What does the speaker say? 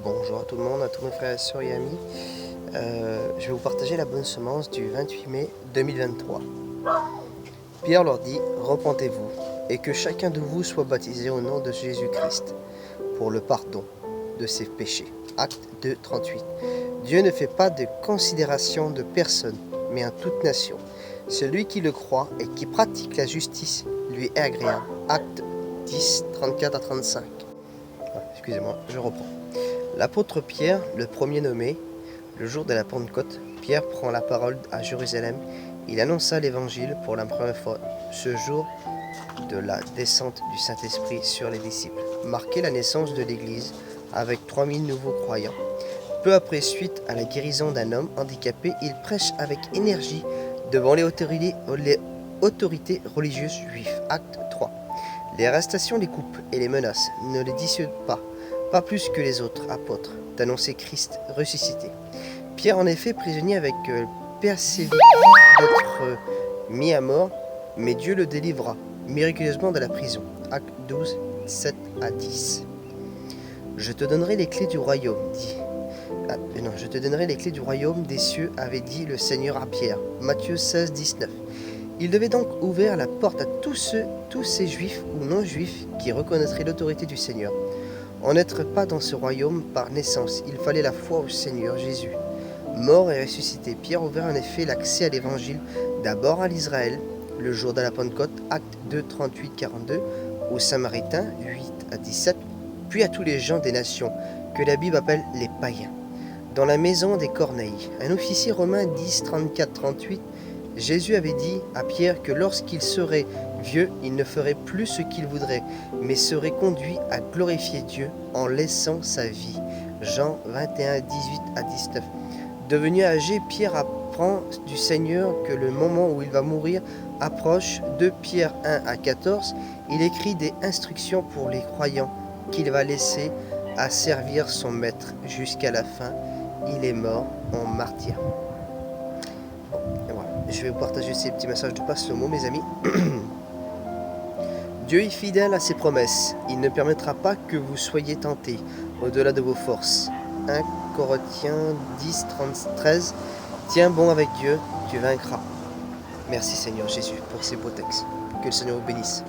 Bonjour à tout le monde, à tous mes frères et sœurs et amis. Je vais vous partager la bonne semence du 28 mai 2023. Pierre leur dit, repentez-vous, et que chacun de vous soit baptisé au nom de Jésus-Christ, pour le pardon de ses péchés. Acte 2, 38. Dieu ne fait pas de considération de personne, mais en toute nation. Celui qui le croit et qui pratique la justice lui est agréable. Acte 10, 34 à 35. Excusez-moi, je reprends. L'apôtre Pierre, le premier nommé, le jour de la Pentecôte, Pierre prend la parole à Jérusalem. Il annonça l'évangile pour la première fois ce jour de la descente du Saint-Esprit sur les disciples, marquait la naissance de l'Église avec 3000 nouveaux croyants. Peu après, suite à la guérison d'un homme handicapé, il prêche avec énergie devant les autorités religieuses juives. Acte 3. Les arrestations, les coupes et les menaces ne les dissuadent pas plus que les autres apôtres, d'annoncer Christ ressuscité. Pierre, en effet, prisonnier avec persévère d'être mis à mort, mais Dieu le délivra miraculeusement de la prison. Acte 12, 7 à 10. Je te donnerai les clés du royaume, je te donnerai les clés du royaume des cieux, avait dit le Seigneur à Pierre. Matthieu 16, 19. Il devait donc ouvrir la porte à tous ces juifs ou non-juifs qui reconnaîtraient l'autorité du Seigneur. On n'être pas dans ce royaume par naissance, il fallait la foi au Seigneur Jésus. Mort et ressuscité, Pierre ouvert en effet l'accès à l'évangile d'abord à l'Israël, le jour de la Pentecôte, acte 2, 38, 42, aux Samaritains, 8 à 17, puis à tous les gens des nations, que la Bible appelle les païens. Dans la maison des Corneilles, un officier romain 10, 34, 38, Jésus avait dit à Pierre que lorsqu'il serait vieux, il ne ferait plus ce qu'il voudrait, mais serait conduit à glorifier Dieu en laissant sa vie. Jean 21, 18 à 19. Devenu âgé, Pierre apprend du Seigneur que le moment où il va mourir approche. 2 Pierre 1 à 14, il écrit des instructions pour les croyants qu'il va laisser à servir son maître jusqu'à la fin. Il est mort en martyr. Et voilà. Je vais vous partager ces petits messages de passe le mot, mes amis. Dieu est fidèle à ses promesses. Il ne permettra pas que vous soyez tentés au-delà de vos forces. 1 Corinthiens 10, 13. Tiens bon avec Dieu, tu vaincras. Merci Seigneur Jésus pour ces beaux textes. Que le Seigneur vous bénisse.